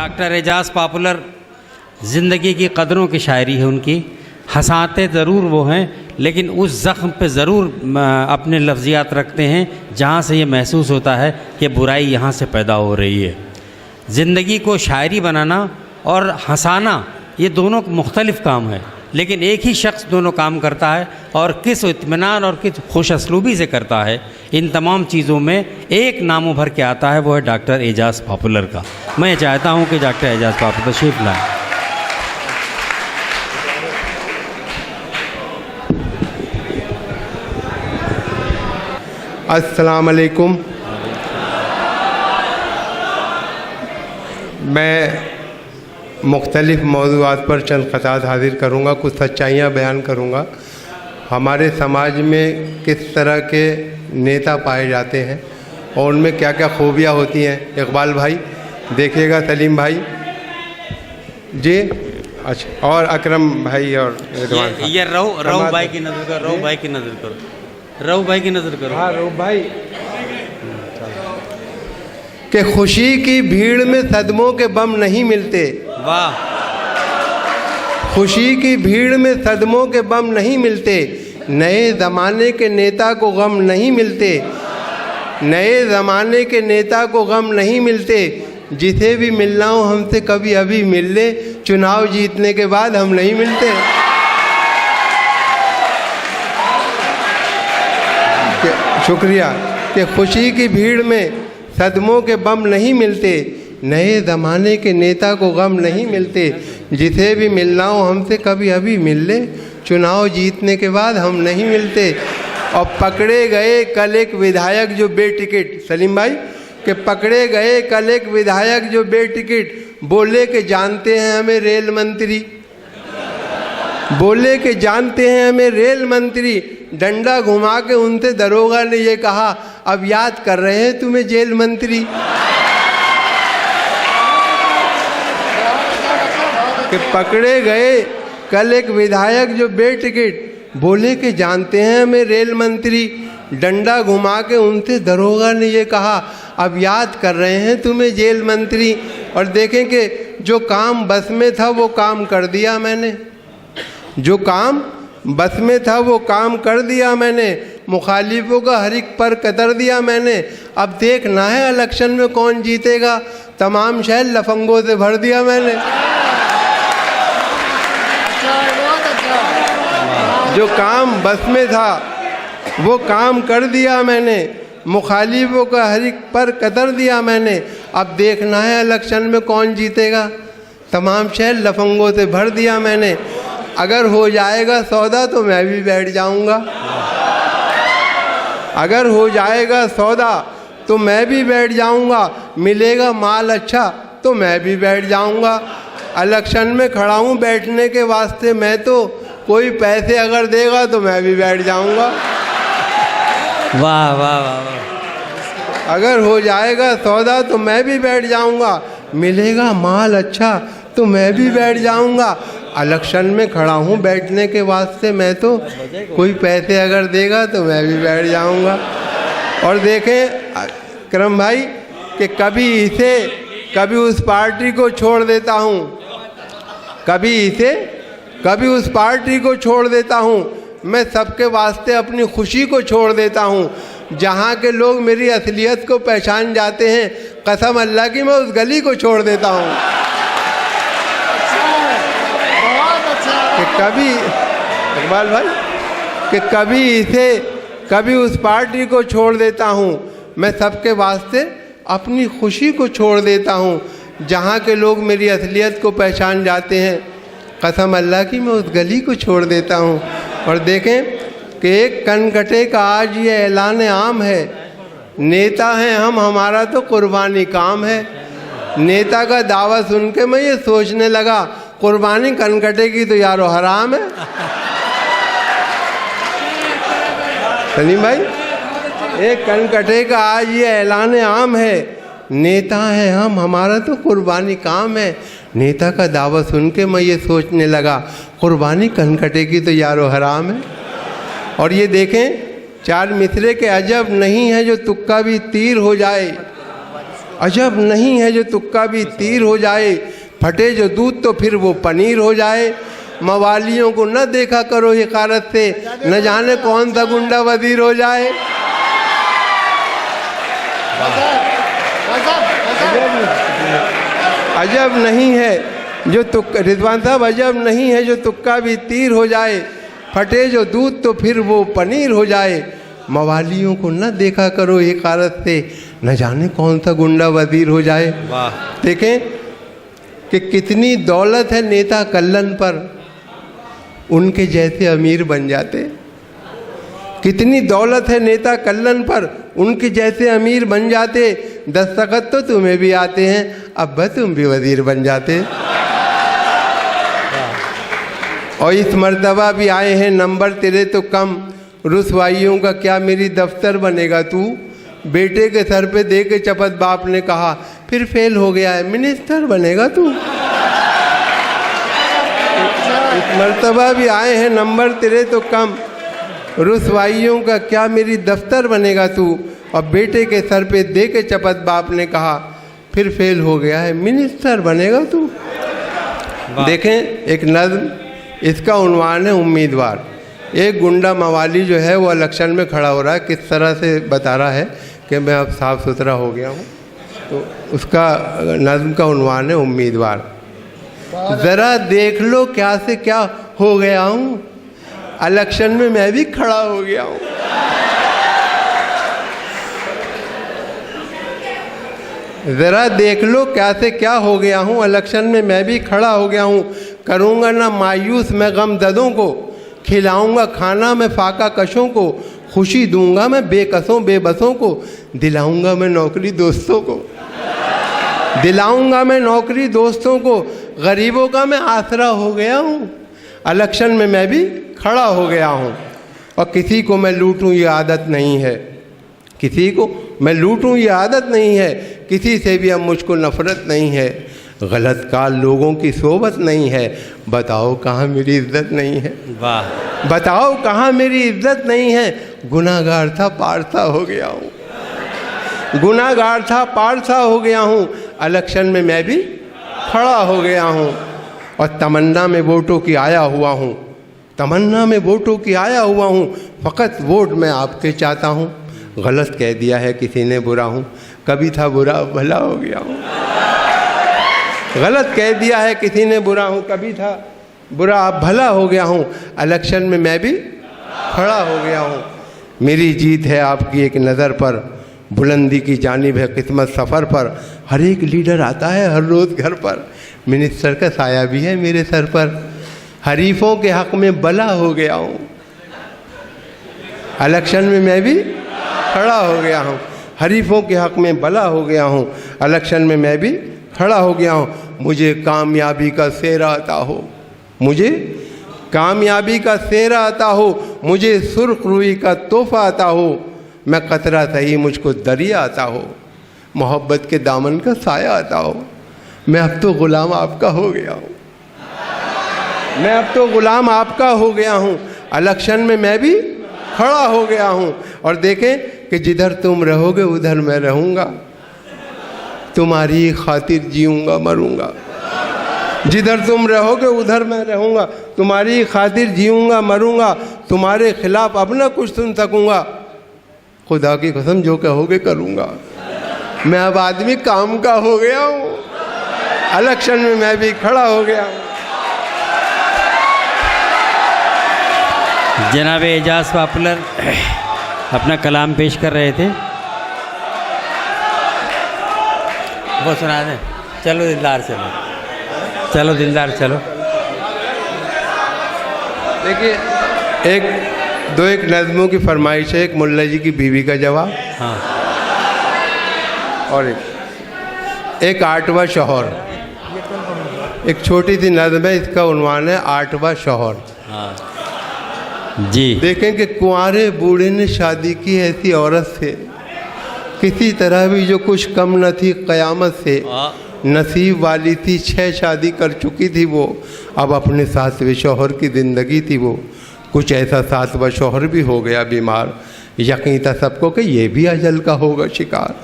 Doctor एजाज़ popular ज़िंदगी की कदरों की शायरी है उनकी। हंसाते ज़रूर वो हैं लेकिन उस ज़ख्म पे ज़रूर अपने लफ्ज़ियात रखते हैं जहाँ से ये महसूस होता है कि बुराई यहाँ से पैदा हो रही है। ज़िंदगी को शायरी बनाना और हंसाना ये दोनों मुख्तलिफ़ काम है, लेकिन एक ही शख्स दोनों काम करता है और किस इत्मीनान और किस खुश असलूबी से करता है। इन तमाम चीज़ों में एक नाम उभर के आता है, वो है डॉक्टर एजाज़ पॉपुलर का। मैं चाहता हूँ कि डॉक्टर एजाज़ पॉपुलर तशरीफ़ लाएँ। अस्सलाम वालेकुम। मैं मुख्तलिफ़ मौज़ूआत पर चंद ख़तात हाज़िर करूँगा, कुछ सच्चाइयाँ बयान करूँगा। हमारे समाज में किस तरह के नेता पाए जाते हैं और उनमें क्या क्या खूबियाँ होती हैं। इकबाल भाई देखिएगा, सलीम भाई जी, अच्छा, और अकरम भाई और रिजवान ये रऊ भाई की नज़र करो, रऊ भाई की नज़र करो, रऊ भाई की नज़र करो। हाँ रऊ भाई कि खुशी की भीड़ में सदमों के बम नहीं मिलते। वाह। खुशी की भीड़ में सदमों के बम नहीं मिलते, नए ज़माने के नेता को गम नहीं मिलते, नए ज़माने के नेता को गम नहीं मिलते। जिसे भी मिलना हो हमसे कभी अभी मिल ले, चुनाव जीतने के बाद हम नहीं मिलते। शुक्रिया। कि खुशी की भीड़ में सदमों के बम नहीं मिलते, नए ज़माने के नेता को गम नहीं मिलते। जिसे भी मिलना हो हमसे कभी अभी मिल ले, चुनाव जीतने के बाद हम नहीं मिलते। और पकड़े गए कल एक विधायक जो बेटिकट, सलीम भाई कि पकड़े गए कल एक विधायक जो बेटिकट, बोले कि जानते हैं हमें रेल मंत्री, बोले कि जानते हैं हमें रेल मंत्री। डंडा घुमा के उनसे दरोगा ने ये कहा, अब याद कर रहे हैं तुम्हें जेल मंत्री। कि पकड़े गए कल एक विधायक जो बेटिकट, बोले कि जानते हैं हमें रेल मंत्री। डंडा घुमा के उनसे दरोगा ने ये कहा, अब याद कर रहे हैं तुम्हें जेल मंत्री। और देखें कि जो काम बस में था वो काम कर दिया मैंने, जो काम बस में था वो काम कर दिया मैंने, मुखालिफों का हर एक पर कतर दिया मैंने। अब देखना है इलेक्शन में कौन जीतेगा, तमाम शहर लफंगों से भर दिया मैंने। जो काम बस में था वो काम कर दिया मैंने, मुखालिफों का हर एक पर कतर दिया मैंने। अब देखना है इलेक्शन में कौन जीतेगा, तमाम शहर लफंगों से भर दिया मैंने। अगर हो जाएगा सौदा तो मैं भी बैठ जाऊंगा, अगर हो जाएगा सौदा तो मैं भी बैठ जाऊंगा, मिलेगा माल अच्छा तो मैं भी बैठ जाऊंगा। इलेक्शन में खड़ा हूँ बैठने के वास्ते मैं तो, कोई पैसे अगर देगा तो मैं भी बैठ जाऊंगा। वाह वाह वाह वाह। अगर हो जाएगा सौदा तो मैं भी बैठ जाऊंगा, मिलेगा माल अच्छा तो मैं भी बैठ जाऊंगा। इलेक्शन में खड़ा हूँ बैठने के वास्ते मैं तो, कोई पैसे अगर देगा तो मैं भी बैठ जाऊंगा। और देखें करम भाई कि कभी इसे कभी उस पार्टी को छोड़ देता हूँ, कभी इसे कभी उस पार्टी को छोड़ देता हूँ। मैं सबके वास्ते अपनी खुशी को छोड़ देता हूँ। जहाँ के लोग मेरी असलियत को पहचान जाते हैं, कसम अल्लाह की मैं उस गली को छोड़ देता हूँ। कि कभी इकबाल भाई कि कभी इसे कभी उस पार्टी को छोड़ देता हूँ। मैं सबके वास्ते अपनी खुशी को छोड़ देता हूँ। जहाँ के लोग मेरी असलियत को पहचान जाते हैं, कसम अल्लाह की मैं उस गली को छोड़ देता हूँ। और देखें कि एक कनकटे का आज ये ऐलान आम है, नेता हैं हम हमारा तो कुर्बानी काम है। नेता का दावा सुन के मैं ये सोचने लगा, कुर्बानी कनकटे की तो यारो हराम है। सलीम भाई एक कनकटे का आज ये ऐलान आम है, नेता हैं हम हमारा तो कुर्बानी काम है। नेता का दावा सुन के मैं ये सोचने लगा, कुर्बानी कनकटे की तो यारो हराम है। और ये देखें चार मिसरे के अजब नहीं है जो तुक्का भी तीर हो जाए, अजब नहीं है जो तुक्का भी तीर हो जाए, फटे जो दूध तो फिर वो पनीर हो जाए। मवालियों को न देखा करो हिकारत से, न जाने कौन सा गुंडा वजीर हो जाए। अजब नहीं है जो तुक्का, रिजवान साहब अजब नहीं है जो तुक्का भी तीर हो जाए, फटे जो दूध तो फिर वो पनीर हो जाए। मवालियों को न देखा करो हिकारत से, न जाने कौन सा गुंडा वजीर हो जाए। वाह। देखें कि कितनी दौलत है नेता कल्लन पर, उनके जैसे अमीर बन जाते। कितनी दौलत है नेता कल्लन पर, उनके जैसे अमीर बन जाते। दस्तखत तो तुम्हें भी आते हैं, अब तुम भी वजीर बन जाते। और इस मर्तबा भी आए हैं नंबर तेरे तो कम, रुसवाइयों का क्या मेरी दफ्तर बनेगा तू। बेटे के सर पे दे के चपत बाप ने कहा, फिर फेल हो गया है, मिनिस्टर बनेगा तू। इस मर्तबा भी आए हैं नंबर तेरे तो कम, रुसवाइयों का क्या मेरी दफ्तर बनेगा तू। और बेटे के सर पे दे के चपत बाप ने कहा, फिर फेल हो गया है, मिनिस्टर बनेगा तू। देखें एक नज़्म, इसका उन्वान है उम्मीदवार। एक गुंडा मवाली जो है वो इलेक्शन में खड़ा हो रहा है, किस तरह से बता रहा है कि मैं अब साफ़ सुथरा हो गया हूँ। तो उसका नज़्म का उन्वान है उम्मीदवार। ज़रा देख लो क्या से क्या हो गया हूँ, इलेक्शन में मैं भी खड़ा हो गया हूँ। ज़रा देख लो क्या से क्या हो गया हूँ, इलेक्शन में मैं भी खड़ा हो गया हूँ। करूँगा ना मायूस मैं गम ददों को, खिलाऊंगा खाना मैं फाका कशों को। खुशी दूंगा मैं बेकसों बेबसों को, दिलाऊंगा मैं नौकरी दोस्तों को। दिलाऊंगा मैं नौकरी दोस्तों को, गरीबों का मैं आसरा हो गया हूँ। इलेक्शन में मैं भी खड़ा हो गया हूँ। और किसी को मैं लूटूं ये आदत नहीं है, किसी को मैं लूटूं ये आदत नहीं है। किसी से भी अब मुझको नफ़रत नहीं है। गलत काल लोगों की सोबत नहीं है, बताओ कहाँ मेरी इज्जत नहीं है। वाह। बताओ कहाँ मेरी इज्जत नहीं है। गुनाहगार था पारसा हो गया हूँ, गुनाहगार था पारसा हो गया हूँ। इलेक्शन में मैं भी खड़ा हो गया हूँ। और तमन्ना में वोटों की आया हुआ हूँ, तमन्ना में वोटों की आया हुआ हूँ। फ़कत वोट मैं आपके चाहता हूँ। गलत कह दिया है किसी ने बुरा हूँ, कभी था बुरा भला हो गया हूँ। गलत कह दिया है किसी ने बुरा हूँ, कभी था बुरा अब भला हो गया हूँ। इलेक्शन में मैं भी खड़ा हो गया हूँ। मेरी जीत है आपकी एक नज़र पर, बुलंदी की जानिब है किस्मत सफ़र पर। हर एक लीडर आता है हर रोज़ घर पर, मिनिस्टर का साया भी है मेरे सर पर। हरीफों के हक़ में बला हो गया हूँ, इलेक्शन में मैं भी खड़ा हो गया हूँ। हरीफों के हक़ में बला हो गया हूँ, इलेक्शन में मैं भी खड़ा हो गया हूँ। मुझे कामयाबी का सेहरा आता हो, मुझे कामयाबी का सेहरा आता हो। मुझे सुर्ख रूई का तोहफ़ा आता हो। मैं कतरा सही मुझको दरिया आता हो, मोहब्बत के दामन का साया आता हो। मैं अब तो ग़ुलाम आपका हो गया हूँ, मैं अब तो ग़ुलाम आपका हो गया हूँ। इलेक्शन में मैं भी खड़ा हो गया हूँ। और देखें कि जिधर तुम रहोगे उधर मैं रहूँगा, तुम्हारी खातिर जीऊँगा मरूँगा। जिधर तुम रहोगे उधर मैं रहूँगा, तुम्हारी खातिर जीऊँगा मरूँगा। तुम्हारे खिलाफ अब ना कुछ सुन सकूँगा, खुदा की कसम जो कहोगे करूँगा। मैं अब आदमी काम का हो गया हूँ, इलेक्शन में मैं भी खड़ा हो गया हूँ। जनाब एजाज पॉपुलर अपना कलाम पेश कर रहे थे, वो सुना दें। चलो दिलदार चलो, चलो दिलदार चलो। देखिए एक नज़्मों की फरमाइश है, एक मुल्ला जी की बीवी का जवाब, हाँ, और एक आठवां शौहर। एक छोटी सी नज़्म है, इसका उन्वान है आठवां शौहर। हाँ जी। देखें कि कुंवारे बूढ़े ने शादी की ऐसी औरत से, किसी तरह भी जो कुछ कम न थी क़यामत से। नसीब वाली थी, 6 शादी कर चुकी थी वो, अब अपने 7वें शौहर की ज़िंदगी थी वो। कुछ ऐसा 7वां शौहर भी हो गया बीमार, यकीन था सबको कि ये भी अजल का होगा शिकार।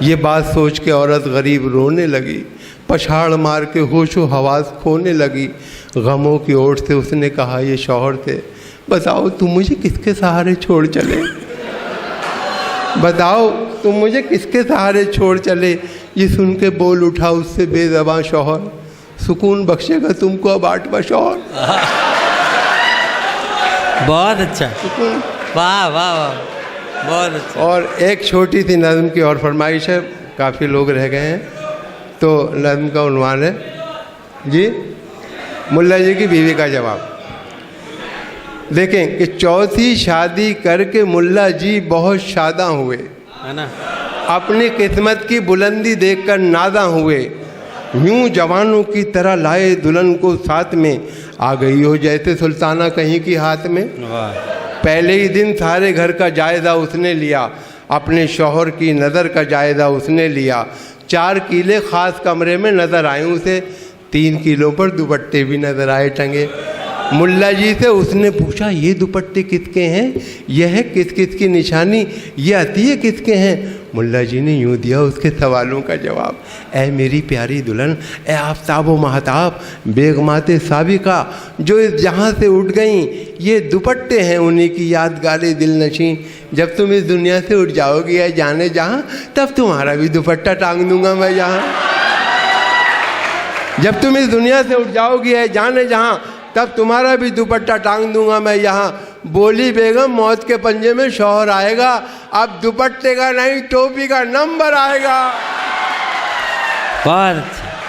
ये बात सोच के औरत गरीब रोने लगी, पछाड़ मार के होशो हवास खोने लगी। गमों की ओर से उसने कहा ये शौहर से, बताओ तुम मुझे किसके सहारे छोड़ चले, बताओ तुम मुझे किसके सहारे छोड़ चले। ये सुन के बोल उठा उससे बेज़बां शौहर, सुकून बख्शेगा तुमको अब 8वां शौहर। बहुत अच्छा, सुकून। वाह वाह वाह, बहुत अच्छा। और एक छोटी सी नज़्म की और फरमाइश है, काफ़ी लोग रह गए हैं, तो नज़्म का उन्वान है जी, मुल्ला जी की बीवी का जवाब। देखें कि चौथी शादी करके मुल्ला जी बहुत शादा हुए, है ना, अपनी किस्मत की बुलंदी देखकर नादा हुए। यूं जवानों की तरह लाए दुल्हन को साथ में, आ गई हो जैसे सुल्ताना कहीं की हाथ में। वाह, पहले ही दिन सारे घर का जायज़ा उसने लिया, अपने शौहर की नज़र का जायज़ा उसने लिया। 4 किले ख़ास कमरे में नज़र आए उसे, 3 किलों पर दुपट्टे भी नज़र आए टंगे। मुल्ला जी से उसने पूछा ये दुपट्टे किसके हैं, यह है किस किस की निशानी, ये अतिये किसके हैं। मुल्ला जी ने यूँ दिया उसके सवालों का जवाब, ऐ मेरी प्यारी दुल्हन, ऐ आफ़ताब व महताब, बेगमाते साबिका जो इस जहाँ से उठ गईं, ये दुपट्टे हैं उन्हीं की यादगारे दिल नशीं। जब तुम इस दुनिया से उठ जाओगी या जाने जहाँ, तब तुम्हारा भी दुपट्टा टांग दूंगा मैं यहाँ। जब तुम इस दुनिया से उठ जाओगी या जाने जहाँ, तब तुम्हारा भी दुपट्टा टांग दूंगा मैं यहाँ। बोली बेगम मौत के पंजे में शौहर आएगा, अब दुपट्टे का नहीं टोपी का नंबर आएगा। बहुत